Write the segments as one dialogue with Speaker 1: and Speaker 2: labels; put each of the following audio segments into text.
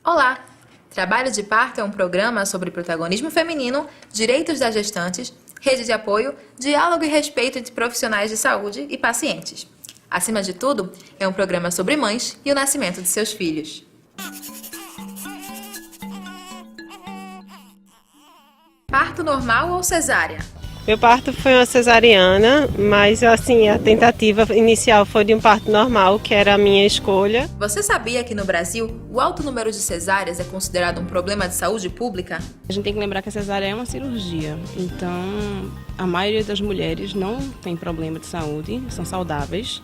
Speaker 1: Olá! Trabalho de Parto é um programa sobre protagonismo feminino, direitos das gestantes, rede de apoio, diálogo e respeito entre profissionais de saúde e pacientes. Acima de tudo, é um programa sobre mães e o nascimento de seus filhos. Parto normal ou cesárea?
Speaker 2: Meu parto foi uma cesariana, mas assim, a tentativa inicial foi de um parto normal, que era a minha escolha.
Speaker 1: Você sabia que no Brasil, o alto número de cesáreas é considerado um problema de saúde pública?
Speaker 3: A gente tem que lembrar que a cesárea é uma cirurgia, então a maioria das mulheres não tem problema de saúde, são saudáveis,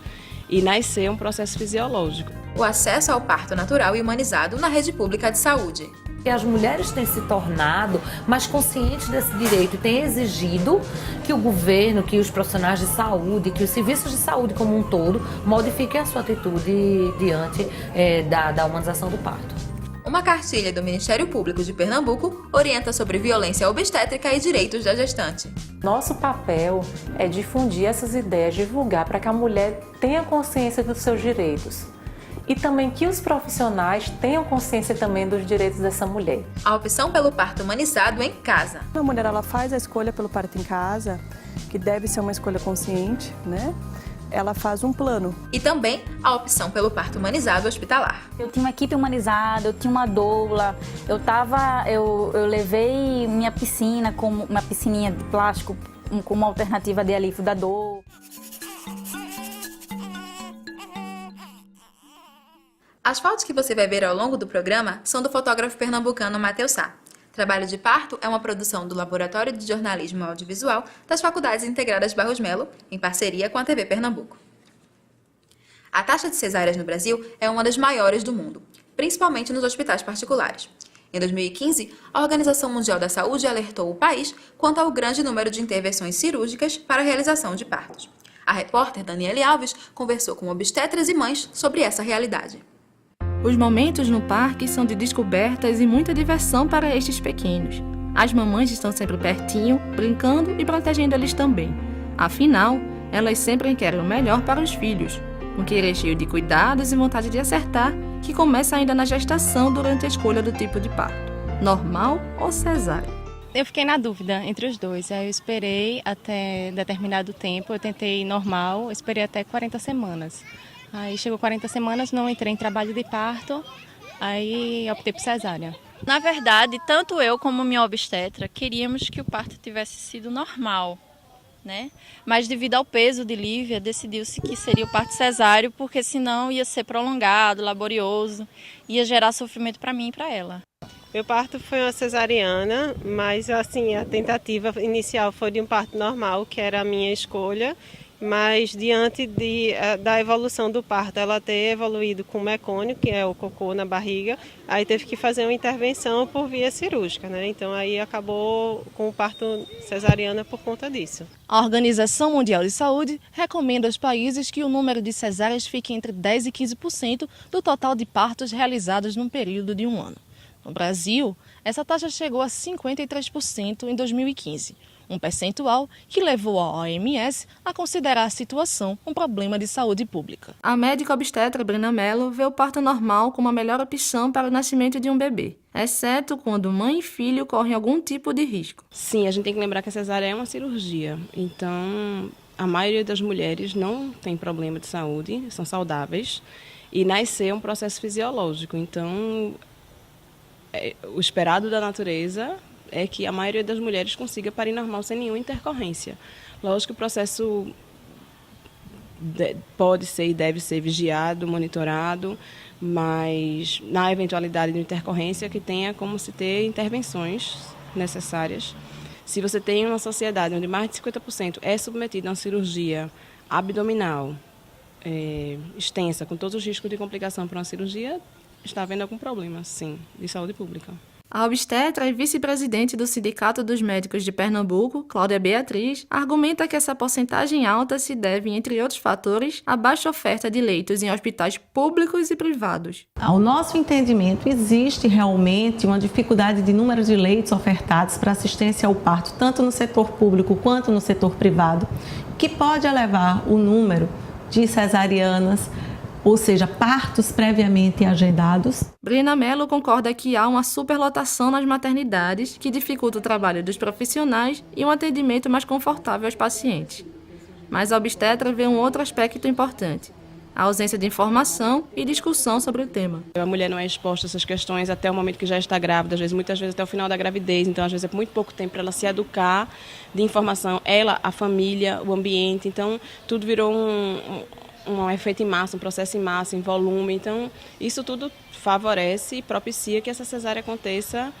Speaker 3: e nascer é um processo fisiológico.
Speaker 1: O acesso ao parto natural e humanizado na rede pública de saúde.
Speaker 4: E as mulheres têm se tornado mais conscientes desse direito e têm exigido que o governo, que os profissionais de saúde, que os serviços de saúde como um todo modifiquem a sua atitude diante da humanização do parto.
Speaker 1: Uma cartilha do Ministério Público de Pernambuco orienta sobre violência obstétrica e direitos da gestante.
Speaker 5: Nosso papel é difundir essas ideias, divulgar para que a mulher tenha consciência dos seus direitos. E também que os profissionais tenham consciência também dos direitos dessa mulher.
Speaker 1: A opção pelo parto humanizado em casa.
Speaker 6: A mulher ela faz a escolha pelo parto em casa, que deve ser uma escolha consciente, né? Ela faz um plano.
Speaker 1: E também a opção pelo parto humanizado hospitalar.
Speaker 7: Eu tinha uma equipe humanizada, eu tinha uma doula, eu levei minha piscina como uma piscininha de plástico como uma alternativa de alívio da dor.
Speaker 1: As fotos que você vai ver ao longo do programa são do fotógrafo pernambucano Matheus Sá. Trabalho de Parto é uma produção do Laboratório de Jornalismo Audiovisual das Faculdades Integradas Barros Melo, em parceria com a TV Pernambuco. A taxa de cesáreas no Brasil é uma das maiores do mundo, principalmente nos hospitais particulares. Em 2015, a Organização Mundial da Saúde alertou o país quanto ao grande número de intervenções cirúrgicas para a realização de partos. A repórter Daniele Alves conversou com obstetras e mães sobre essa realidade.
Speaker 8: Os momentos no parque são de descobertas e muita diversão para estes pequenos. As mamães estão sempre pertinho, brincando e protegendo eles também. Afinal, elas sempre querem o melhor para os filhos. Um querer cheio de cuidados e vontade de acertar, que começa ainda na gestação durante a escolha do tipo de parto. Normal ou cesárea?
Speaker 3: Eu fiquei na dúvida entre os dois, aí eu esperei até determinado tempo, eu tentei normal, esperei até 40 semanas. Aí chegou 40 semanas, não entrei em trabalho de parto, aí optei por cesárea.
Speaker 9: Na verdade, tanto eu como minha obstetra queríamos que o parto tivesse sido normal, né? Mas devido ao peso de Lívia, decidiu-se que seria o parto cesáreo, porque senão ia ser prolongado, laborioso, ia gerar sofrimento para mim e para ela.
Speaker 2: Meu parto foi uma cesariana, mas assim, a tentativa inicial foi de um parto normal, que era a minha escolha. Mas diante da evolução do parto, ela ter evoluído com mecônio, que é o cocô na barriga, aí teve que fazer uma intervenção por via cirúrgica, né? Então aí acabou com o parto cesariana por conta disso.
Speaker 8: A Organização Mundial de Saúde recomenda aos países que o número de cesáreas fique entre 10% e 15% do total de partos realizados num período de um ano. No Brasil, essa taxa chegou a 53% em 2015. Um percentual que levou a OMS a considerar a situação um problema de saúde pública. A médica obstetra Brena Mello vê o parto normal como a melhor opção para o nascimento de um bebê, exceto quando mãe e filho correm algum tipo de risco.
Speaker 3: Sim, a gente tem que lembrar que a cesárea é uma cirurgia, então a maioria das mulheres não tem problema de saúde, são saudáveis, e nascer é um processo fisiológico, então o esperado da natureza é que a maioria das mulheres consiga parir normal sem nenhuma intercorrência. Lógico que o processo pode ser e deve ser vigiado, monitorado, mas na eventualidade de intercorrência que tenha como se ter intervenções necessárias. Se você tem uma sociedade onde mais de 50% é submetido a uma cirurgia abdominal extensa, com todos os riscos de complicação para uma cirurgia, está havendo algum problema, sim, de saúde pública.
Speaker 8: A obstetra e vice-presidente do Sindicato dos Médicos de Pernambuco, Cláudia Beatriz, argumenta que essa porcentagem alta se deve, entre outros fatores, à baixa oferta de leitos em hospitais públicos e privados.
Speaker 10: Ao nosso entendimento, existe realmente uma dificuldade de número de leitos ofertados para assistência ao parto, tanto no setor público quanto no setor privado, que pode elevar o número de cesarianas, ou seja, partos previamente agendados.
Speaker 8: Brina Mello concorda que há uma superlotação nas maternidades que dificulta o trabalho dos profissionais e um atendimento mais confortável aos pacientes. Mas a obstetra vê um outro aspecto importante: a ausência de informação e discussão sobre o tema.
Speaker 3: A mulher não é exposta a essas questões até o momento que já está grávida, muitas vezes até o final da gravidez, então às vezes é muito pouco tempo para ela se educar de informação, ela, a família, o ambiente, então tudo virou um efeito em massa, um processo em massa, em volume, então isso tudo favorece e propicia que essa cesárea aconteça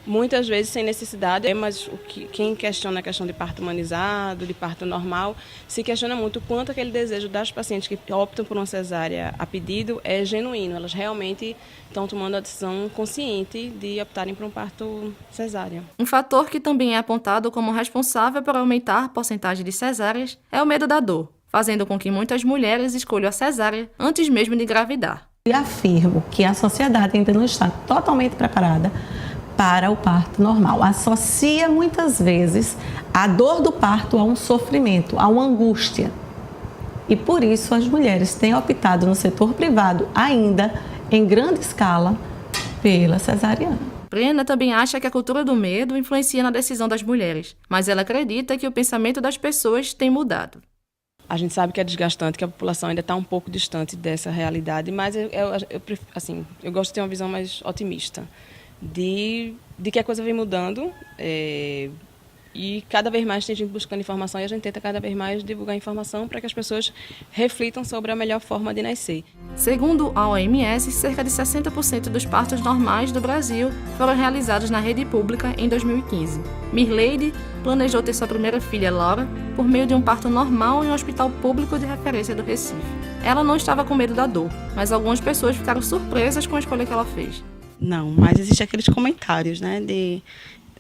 Speaker 3: muitas vezes sem necessidade, mas quem questiona a questão de parto humanizado, de parto normal, se questiona muito o quanto aquele desejo das pacientes que optam por uma cesárea a pedido é genuíno, elas realmente estão tomando a decisão consciente de optarem por um parto cesárea.
Speaker 8: Um fator que também é apontado como responsável por aumentar a porcentagem de cesáreas é o medo da dor, fazendo com que muitas mulheres escolham a cesárea antes mesmo de engravidar.
Speaker 10: E afirmo que a sociedade ainda não está totalmente preparada para o parto normal. Associa muitas vezes a dor do parto a um sofrimento, a uma angústia. E por isso as mulheres têm optado no setor privado, ainda em grande escala, pela cesariana.
Speaker 8: Brena também acha que a cultura do medo influencia na decisão das mulheres, mas ela acredita que o pensamento das pessoas tem mudado.
Speaker 3: A gente sabe que é desgastante, que a população ainda está um pouco distante dessa realidade, mas eu gosto de ter uma visão mais otimista de que a coisa vem mudando e cada vez mais tem gente buscando informação e a gente tenta cada vez mais divulgar informação para que as pessoas reflitam sobre a melhor forma de nascer.
Speaker 8: Segundo a OMS, cerca de 60% dos partos normais do Brasil foram realizados na rede pública em 2015. Mirleide planejou ter sua primeira filha, Laura, por meio de um parto normal em um hospital público de referência do Recife. Ela não estava com medo da dor, mas algumas pessoas ficaram surpresas com a escolha que ela fez.
Speaker 11: Não, mas existem aqueles comentários, né, de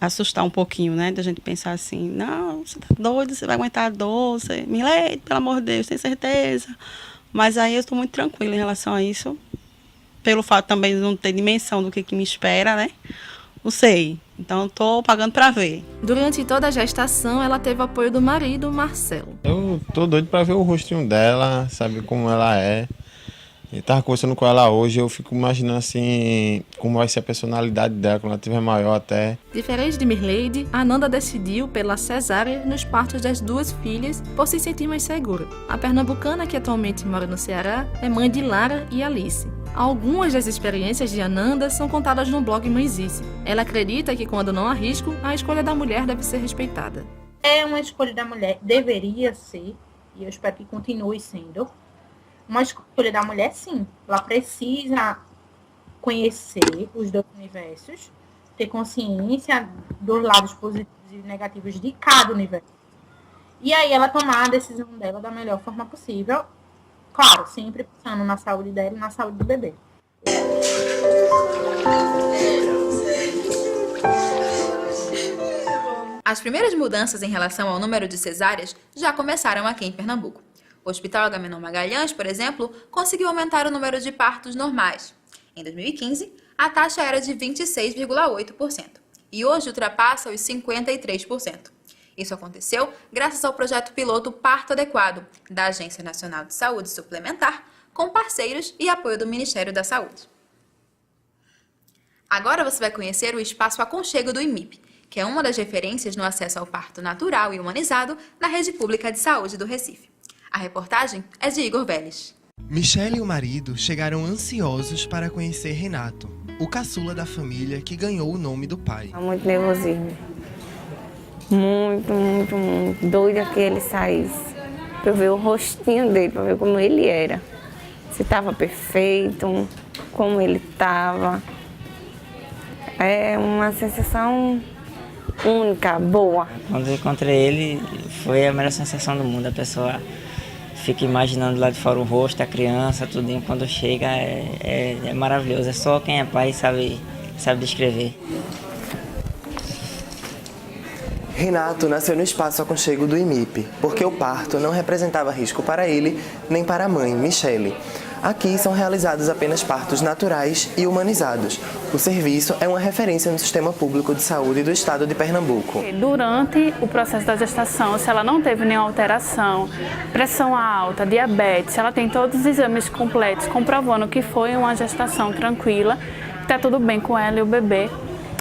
Speaker 11: assustar um pouquinho, né, da gente pensar assim, não, você tá doido, você vai aguentar a dor, Mirleide, pelo amor de Deus, tem certeza. Mas aí eu estou muito tranquila em relação a isso, pelo fato também de não ter dimensão do que me espera, né, não sei, então estou pagando para ver.
Speaker 8: Durante toda a gestação, ela teve o apoio do marido, Marcelo.
Speaker 12: Eu tô doido para ver o rostinho dela, saber como ela é. Eu tava conversando com ela hoje, eu fico imaginando assim como vai ser a personalidade dela quando ela estiver maior até.
Speaker 8: Diferente de Mirleide, a Nanda decidiu pela cesárea nos partos das duas filhas por se sentir mais segura. A pernambucana, que atualmente mora no Ceará, é mãe de Lara e Alice. Algumas das experiências de Ananda são contadas no blog Mãezice. Ela acredita que quando não há risco, a escolha da mulher deve ser respeitada.
Speaker 13: É uma escolha da mulher, deveria ser, e eu espero que continue sendo, uma escolha da mulher, sim. Ela precisa conhecer os dois universos, ter consciência dos lados positivos e negativos de cada universo. E aí ela tomar a decisão dela da melhor forma possível, claro, sempre pensando na saúde dela e na saúde do bebê.
Speaker 1: As primeiras mudanças em relação ao número de cesáreas já começaram aqui em Pernambuco. O Hospital Agamenon Magalhães, por exemplo, conseguiu aumentar o número de partos normais. Em 2015, a taxa era de 26,8% e hoje ultrapassa os 53%. Isso aconteceu graças ao projeto piloto Parto Adequado, da Agência Nacional de Saúde Suplementar, com parceiros e apoio do Ministério da Saúde. Agora você vai conhecer o Espaço Aconchego do IMIP, que é uma das referências no acesso ao parto natural e humanizado na Rede Pública de Saúde do Recife. A reportagem é de Igor Vélez.
Speaker 14: Michele e o marido chegaram ansiosos para conhecer Renato, o caçula da família que ganhou o nome do pai.
Speaker 15: Muito nervosismo. Muito doida que ele saísse. Para ver o rostinho dele, para ver como ele era. Se estava perfeito, como ele estava. É uma sensação única, boa.
Speaker 16: Quando eu encontrei ele, foi a melhor sensação do mundo. A pessoa fica imaginando lá de fora o rosto da criança, tudinho. Quando chega é maravilhoso. É só quem é pai sabe sabe descrever.
Speaker 17: Renato nasceu no espaço aconchego do IMIP, porque o parto não representava risco para ele nem para a mãe, Michele. Aqui são realizados apenas partos naturais e humanizados. O serviço é uma referência no sistema público de saúde do estado de Pernambuco.
Speaker 18: Durante o processo da gestação, se ela não teve nenhuma alteração, pressão alta, diabetes, se ela tem todos os exames completos comprovando que foi uma gestação tranquila, está tudo bem com ela e o bebê,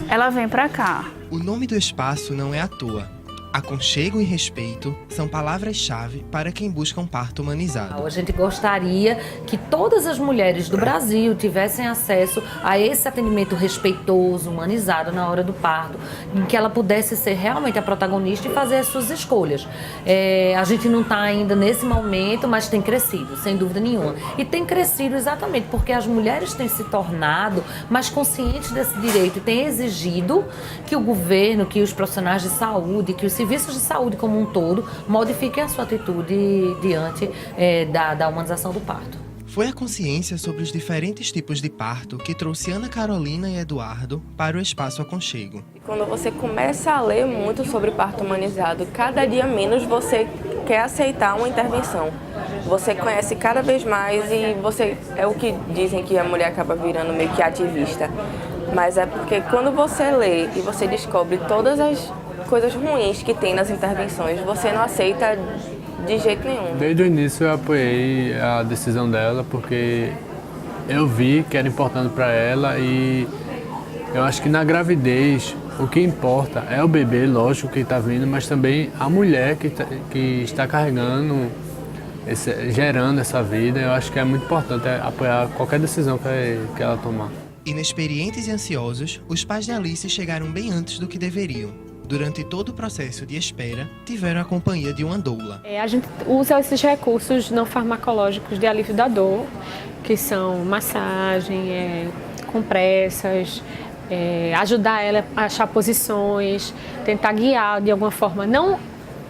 Speaker 18: ela vem para cá.
Speaker 14: O nome do espaço não é à toa. Aconchego e respeito são palavras-chave para quem busca um parto humanizado.
Speaker 4: A gente gostaria que todas as mulheres do Brasil tivessem acesso a esse atendimento respeitoso, humanizado na hora do parto, em que ela pudesse ser realmente a protagonista e fazer as suas escolhas. A gente não está ainda nesse momento, mas tem crescido, sem dúvida nenhuma. E tem crescido exatamente porque as mulheres têm se tornado mais conscientes desse direito e têm exigido que o governo, que os profissionais de saúde, que os serviços de saúde como um todo modifiquem a sua atitude diante da humanização do parto.
Speaker 14: Foi a consciência sobre os diferentes tipos de parto que trouxe Ana Carolina e Eduardo para o Espaço Aconchego.
Speaker 19: Quando você começa a ler muito sobre parto humanizado, cada dia menos você quer aceitar uma intervenção. Você conhece cada vez mais e é o que dizem que a mulher acaba virando meio que ativista. Mas é porque quando você lê e você descobre todas as coisas ruins que tem nas intervenções, você não aceita de jeito nenhum.
Speaker 20: Desde o início eu apoiei a decisão dela, porque eu vi que era importante para ela e eu acho que na gravidez o que importa é o bebê, lógico, que está vindo, mas também a mulher que está carregando, gerando essa vida. Eu acho que é muito importante apoiar qualquer decisão que ela tomar.
Speaker 14: Inexperientes e ansiosos, os pais de Alice chegaram bem antes do que deveriam. Durante todo o processo de espera, tiveram a companhia de uma doula.
Speaker 21: A gente usa esses recursos não farmacológicos de alívio da dor, que são massagem, compressas, ajudar ela a achar posições, tentar guiar de alguma forma, não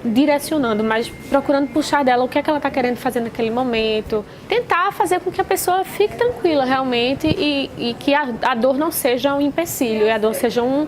Speaker 21: direcionando, mas procurando puxar dela o que é que ela está querendo fazer naquele momento. Tentar fazer com que a pessoa fique tranquila realmente e que a dor não seja um empecilho, e a dor seja um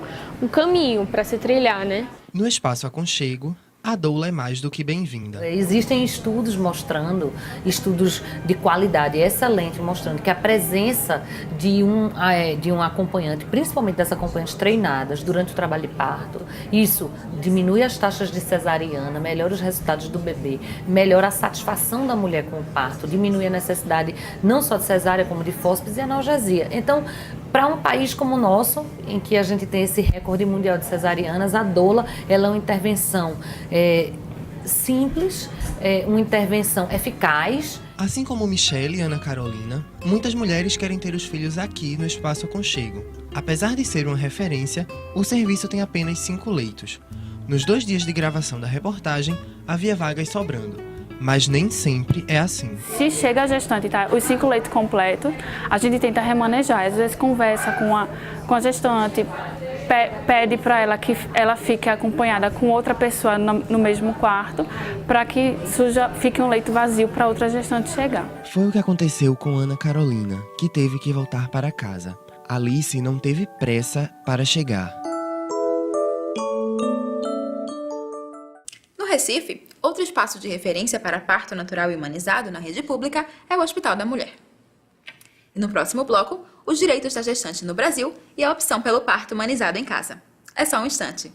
Speaker 21: caminho para se trilhar, né?
Speaker 14: No Espaço Aconchego, a doula é mais do que bem-vinda.
Speaker 4: Existem estudos mostrando, estudos de qualidade excelente, mostrando que a presença de um acompanhante, principalmente das acompanhantes treinadas durante o trabalho de parto, isso diminui as taxas de cesariana, melhora os resultados do bebê, melhora a satisfação da mulher com o parto, diminui a necessidade não só de cesárea, como de fóspeis e analgesia. Então, para um país como o nosso, em que a gente tem esse recorde mundial de cesarianas, a doula ela é uma intervenção simples, uma intervenção eficaz.
Speaker 14: Assim como Michele e Ana Carolina, muitas mulheres querem ter os filhos aqui no Espaço Aconchego. Apesar de ser uma referência, o serviço tem apenas 5 leitos. Nos 2 dias de gravação da reportagem, havia vagas sobrando. Mas nem sempre é assim.
Speaker 18: Se chega a gestante, tá, os 5 leitos completos, a gente tenta remanejar. Às vezes conversa com a gestante, pede para ela que ela fique acompanhada com outra pessoa no mesmo quarto, para que fique um leito vazio para outra gestante chegar.
Speaker 14: Foi o que aconteceu com Ana Carolina, que teve que voltar para casa. Alice não teve pressa para chegar.
Speaker 1: No Recife, outro espaço de referência para parto natural e humanizado na rede pública é o Hospital da Mulher. E no próximo bloco, os direitos da gestante no Brasil e a opção pelo parto humanizado em casa. É só um instante.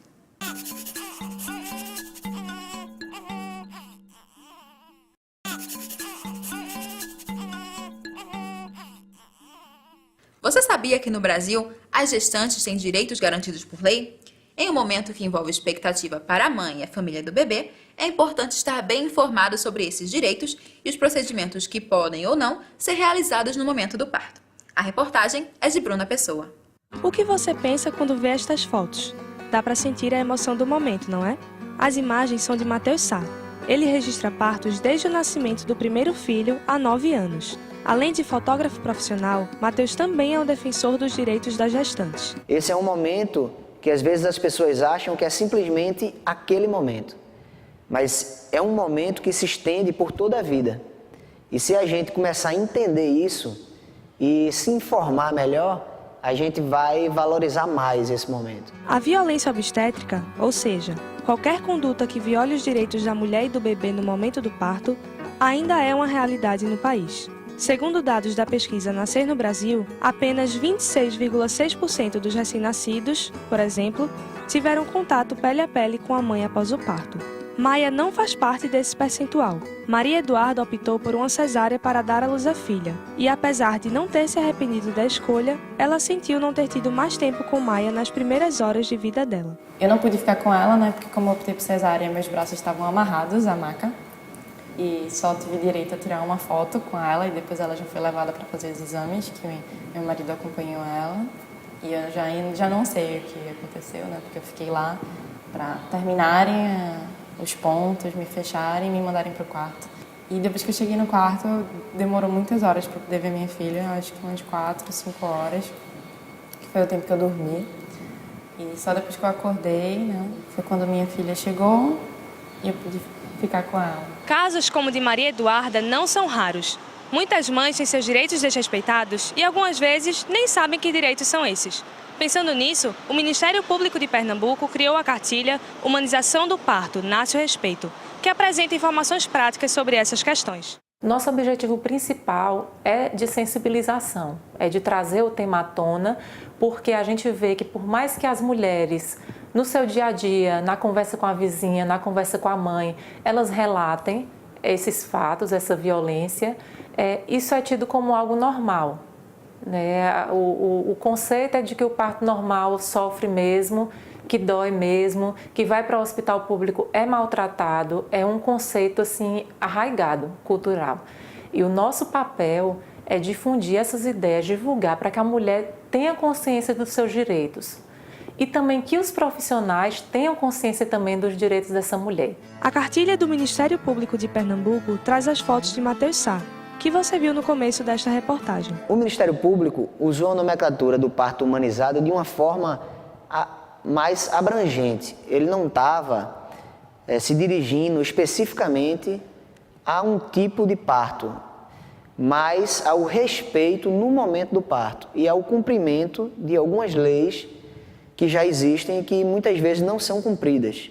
Speaker 1: Você sabia que no Brasil as gestantes têm direitos garantidos por lei? Em um momento que envolve expectativa para a mãe e a família do bebê, é importante estar bem informado sobre esses direitos e os procedimentos que podem ou não ser realizados no momento do parto. A reportagem é de Bruna Pessoa.
Speaker 8: O que você pensa quando vê estas fotos? Dá para sentir a emoção do momento, não é? As imagens são de Matheus Sá. Ele registra partos desde o nascimento do primeiro filho há 9 anos. Além de fotógrafo profissional, Matheus também é um defensor dos direitos das gestantes.
Speaker 22: Esse é um momento que às vezes as pessoas acham que é simplesmente aquele momento. Mas é um momento que se estende por toda a vida. E se a gente começar a entender isso e se informar melhor, a gente vai valorizar mais esse momento.
Speaker 5: A violência obstétrica, ou seja, qualquer conduta que viole os direitos da mulher e do bebê no momento do parto, ainda é uma realidade no país. Segundo dados da pesquisa Nascer no Brasil, apenas 26,6% dos recém-nascidos, por exemplo, tiveram contato pele a pele com a mãe após o parto. Maia não faz parte desse percentual. Maria Eduarda optou por uma cesárea para dar à luz a filha. E apesar de não ter se arrependido da escolha, ela sentiu não ter tido mais tempo com Maia nas primeiras horas de vida dela.
Speaker 6: Eu não pude ficar com ela, né? Porque como eu optei por cesárea, meus braços estavam amarrados à maca. E só tive direito a tirar uma foto com ela e depois ela já foi levada para fazer os exames, que meu marido acompanhou ela. E eu já não sei o que aconteceu, né? Porque eu fiquei lá para terminarem os pontos, me fecharem e me mandarem para o quarto. E depois que eu cheguei no quarto, demorou muitas horas para poder ver minha filha, acho que umas 4, 5 horas, que foi o tempo que eu dormi. E só depois que eu acordei, né, foi quando minha filha chegou e eu pude ficar com ela.
Speaker 5: Casos como o de Maria Eduarda não são raros. Muitas mães têm seus direitos desrespeitados e algumas vezes nem sabem que direitos são esses. Pensando nisso, o Ministério Público de Pernambuco criou a cartilha Humanização do Parto, Nasce o Respeito, que apresenta informações práticas sobre essas questões.
Speaker 23: Nosso objetivo principal é de sensibilização, é de trazer o tema à tona, porque a gente vê que por mais que as mulheres, no seu dia a dia, na conversa com a vizinha, na conversa com a mãe, elas relatem esses fatos, essa violência, isso é tido como algo normal. O conceito é de que o parto normal sofre mesmo, que dói mesmo, que vai para o hospital público é maltratado, é um conceito assim arraigado, cultural. E o nosso papel é difundir essas ideias, divulgar para que a mulher tenha consciência dos seus direitos. E também que os profissionais tenham consciência também dos direitos dessa mulher.
Speaker 5: A cartilha do Ministério Público de Pernambuco traz as fotos de Matheus Sá, que você viu no começo desta reportagem.
Speaker 22: O Ministério Público usou a nomenclatura do parto humanizado de uma forma mais abrangente. Ele não estava se dirigindo especificamente a um tipo de parto, mas ao respeito no momento do parto e ao cumprimento de algumas leis que já existem e que muitas vezes não são cumpridas,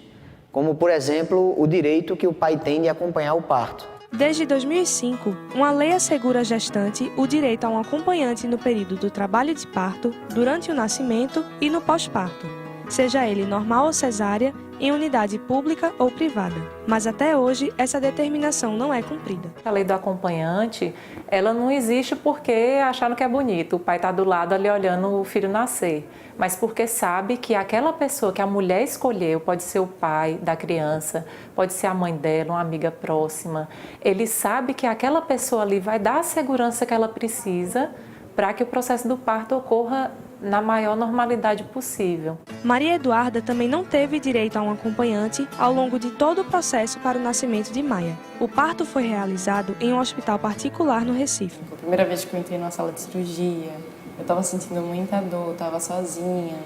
Speaker 22: como, por exemplo, o direito que o pai tem de acompanhar o parto.
Speaker 5: Desde 2005, uma lei assegura à gestante o direito a um acompanhante no período do trabalho de parto, durante o nascimento e no pós-parto, seja ele normal ou cesárea, em unidade pública ou privada. Mas até hoje, essa determinação não é cumprida.
Speaker 23: A lei do acompanhante, ela não existe porque acharam que é bonito, o pai está do lado ali olhando o filho nascer, mas porque sabe que aquela pessoa que a mulher escolheu, pode ser o pai da criança, pode ser a mãe dela, uma amiga próxima, ele sabe que aquela pessoa ali vai dar a segurança que ela precisa para que o processo do parto ocorra na maior normalidade possível.
Speaker 5: Maria Eduarda também não teve direito a um acompanhante ao longo de todo o processo para o nascimento de Maia. O parto foi realizado em um hospital particular no Recife.
Speaker 6: A primeira vez que eu entrei numa sala de cirurgia, eu estava sentindo muita dor, estava sozinha.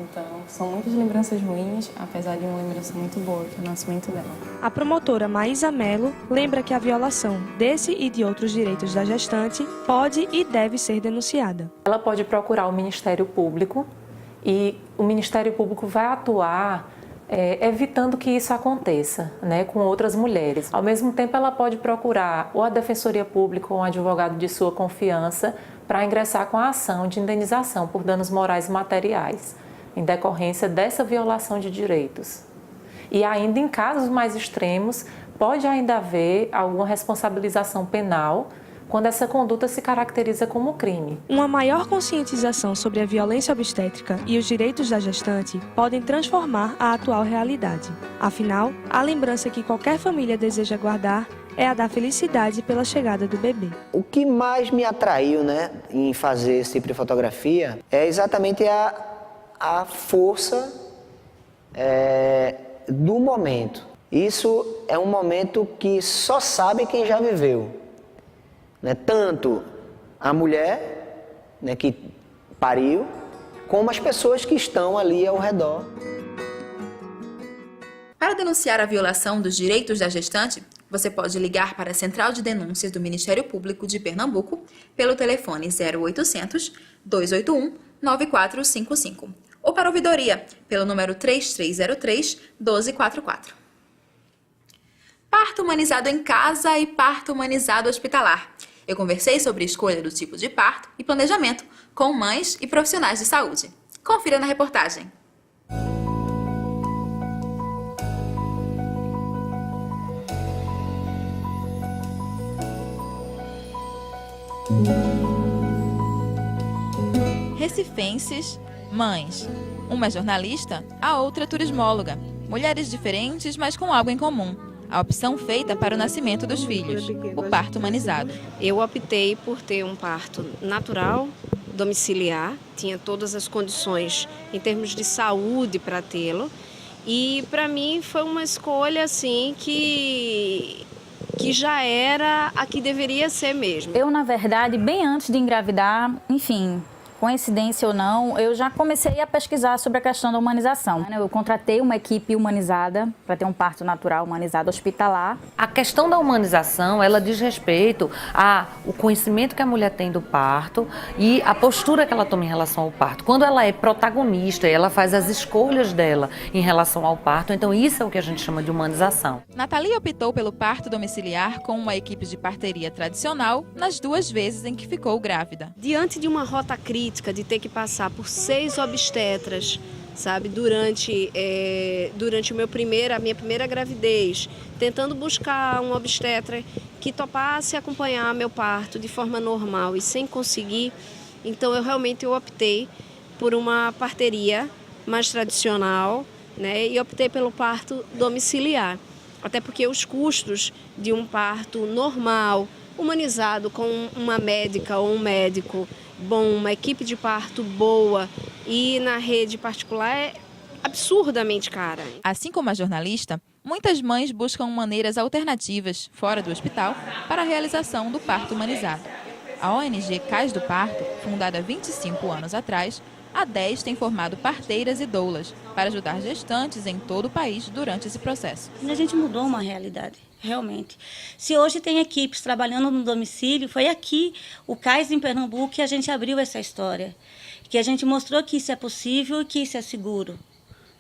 Speaker 6: Então, são muitas lembranças ruins, apesar de uma lembrança muito boa, que é o nascimento dela.
Speaker 5: A promotora Maísa Mello lembra que a violação desse e de outros direitos da gestante pode e deve ser denunciada.
Speaker 23: Ela pode procurar o Ministério Público e o Ministério Público vai atuar evitando que isso aconteça, né, com outras mulheres. Ao mesmo tempo, ela pode procurar ou a Defensoria Pública ou um advogado de sua confiança para ingressar com a ação de indenização por danos morais e materiais, em decorrência dessa violação de direitos. E ainda em casos mais extremos, pode ainda haver alguma responsabilização penal quando essa conduta se caracteriza como crime.
Speaker 5: Uma maior conscientização sobre a violência obstétrica e os direitos da gestante podem transformar a atual realidade. Afinal, a lembrança que qualquer família deseja guardar é a da felicidade pela chegada do bebê.
Speaker 22: O que mais me atraiu, em fazer esse tipo de fotografia é exatamente a força do momento. Isso é um momento que só sabe quem já viveu. Tanto a mulher que pariu, como as pessoas que estão ali ao redor.
Speaker 1: Para denunciar a violação dos direitos da gestante, você pode ligar para a Central de Denúncias do Ministério Público de Pernambuco pelo telefone 0800 281 9455 ou para ouvidoria pelo número 3303-1244. Parto humanizado em casa e parto humanizado hospitalar. Eu conversei sobre a escolha do tipo de parto e planejamento com mães e profissionais de saúde. Confira na reportagem. Recifenses, mães. Uma é jornalista, a outra turismóloga. Mulheres diferentes, mas com algo em comum. A opção feita para o nascimento dos filhos, o parto humanizado.
Speaker 2: Eu optei por ter um parto natural, domiciliar, tinha todas as condições em termos de saúde para tê-lo. E para mim foi uma escolha assim que já era a que deveria ser mesmo.
Speaker 7: Eu, na verdade, bem antes de engravidar, enfim, coincidência ou não, eu já comecei a pesquisar sobre a questão da humanização. Eu contratei uma equipe humanizada para ter um parto natural humanizado hospitalar.
Speaker 4: A questão da humanização, ela diz respeito ao conhecimento que a mulher tem do parto e a postura que ela toma em relação ao parto. Quando ela é protagonista e ela faz as escolhas dela em relação ao parto, então isso é o que a gente chama de humanização.
Speaker 1: Nathalie optou pelo parto domiciliar com uma equipe de parteria tradicional nas 2 vezes em que ficou grávida.
Speaker 2: Diante de uma rota crítica, de ter que passar por 6 obstetras, sabe, durante a minha primeira gravidez, tentando buscar um obstetra que topasse acompanhar meu parto de forma normal e sem conseguir, então eu optei por uma parteria mais tradicional, né, e optei pelo parto domiciliar, até porque os custos de um parto normal, humanizado com uma médica ou um médico bom, uma equipe de parto boa e na rede particular é absurdamente cara.
Speaker 1: Assim como a jornalista, muitas mães buscam maneiras alternativas, fora do hospital, para a realização do parto humanizado. A ONG Cais do Parto, fundada há 25 anos atrás, há 10 tem formado parteiras e doulas para ajudar gestantes em todo o país durante esse processo.
Speaker 9: A gente mudou uma realidade, realmente. Se hoje tem equipes trabalhando no domicílio, foi aqui, o CAIS em Pernambuco, que a gente abriu essa história. Que a gente mostrou que isso é possível e que isso é seguro,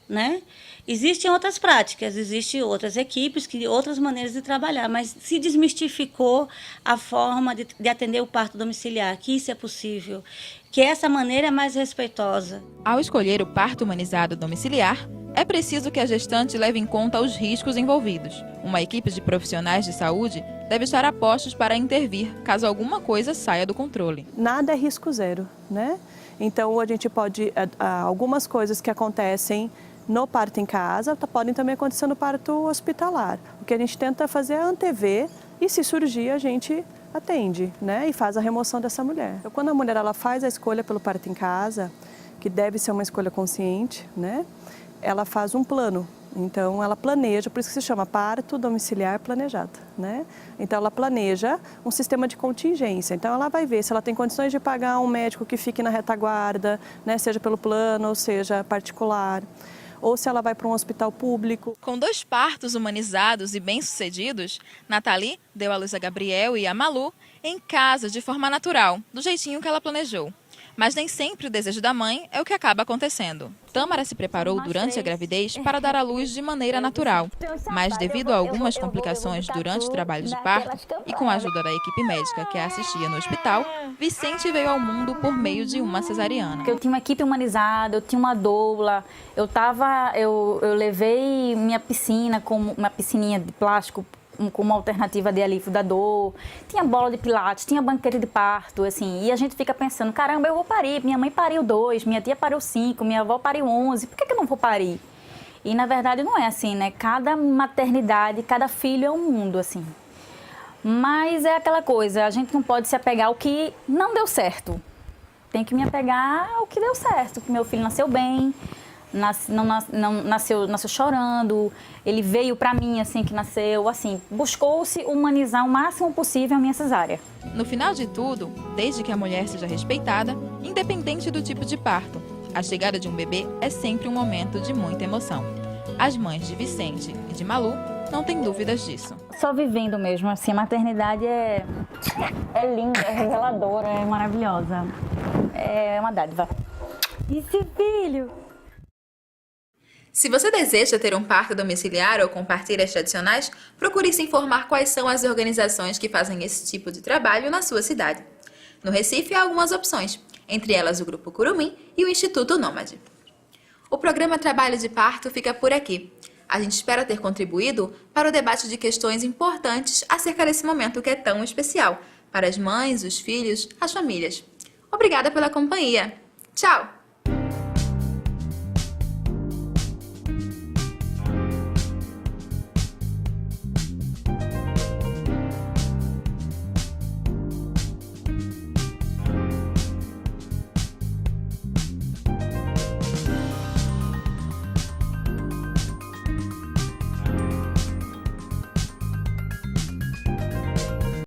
Speaker 9: né? Existem outras práticas, existem outras equipes, outras maneiras de trabalhar, mas se desmistificou a forma de atender o parto domiciliar, que isso é possível, que essa maneira é mais respeitosa.
Speaker 1: Ao escolher o parto humanizado domiciliar, é preciso que a gestante leve em conta os riscos envolvidos. Uma equipe de profissionais de saúde deve estar a postos para intervir caso alguma coisa saia do controle.
Speaker 24: Nada é risco zero, né? Então, a gente pode, algumas coisas que acontecem no parto em casa, podem também acontecer no parto hospitalar. O que a gente tenta fazer é antever e, se surgir, a gente atende, né? E faz a remoção dessa mulher. Então, quando a mulher ela faz a escolha pelo parto em casa, que deve ser uma escolha consciente, né? Ela faz um plano. Então, ela planeja, por isso que se chama parto domiciliar planejado, né? Então, ela planeja um sistema de contingência. Então, ela vai ver se ela tem condições de pagar um médico que fique na retaguarda, né? Seja pelo plano ou seja particular, ou se ela vai para um hospital público.
Speaker 1: Com 2 partos humanizados e bem-sucedidos, Nathalie deu à luz a Gabriel e a Malu em casa de forma natural, do jeitinho que ela planejou. Mas nem sempre o desejo da mãe é o que acaba acontecendo. Tâmara se preparou durante a gravidez para dar à luz de maneira natural, mas devido a algumas complicações durante o trabalho de parto e com a ajuda da equipe médica que a assistia no hospital, Vicente veio ao mundo por meio de uma cesariana.
Speaker 7: Eu tinha uma equipe humanizada, eu tinha uma doula, eu levei minha piscina, como uma piscininha de plástico, com uma alternativa de alívio da dor, tinha bola de pilates, tinha banquete de parto, assim, e a gente fica pensando, caramba, eu vou parir, minha mãe pariu 2, minha tia pariu 5, minha avó pariu 11, por que eu não vou parir? E na verdade não é assim, né? Cada maternidade, cada filho é um mundo, assim. Mas é aquela coisa, a gente não pode se apegar ao que não deu certo. Tem que me apegar ao que deu certo, que meu filho nasceu bem, não nasceu chorando, ele veio para mim assim que nasceu, assim, buscou-se humanizar o máximo possível a minha cesárea.
Speaker 1: No final de tudo, desde que a mulher seja respeitada, independente do tipo de parto, a chegada de um bebê é sempre um momento de muita emoção. As mães de Vicente e de Malu não têm dúvidas disso.
Speaker 7: Só vivendo mesmo, assim, a maternidade é linda, é reveladora, é maravilhosa, é uma dádiva. Isso, filho!
Speaker 1: Se você deseja ter um parto domiciliar ou com partilhas tradicionais, procure se informar quais são as organizações que fazem esse tipo de trabalho na sua cidade. No Recife há algumas opções, entre elas o Grupo Curumim e o Instituto Nômade. O programa Trabalho de Parto fica por aqui. A gente espera ter contribuído para o debate de questões importantes acerca desse momento que é tão especial para as mães, os filhos, as famílias. Obrigada pela companhia. Tchau!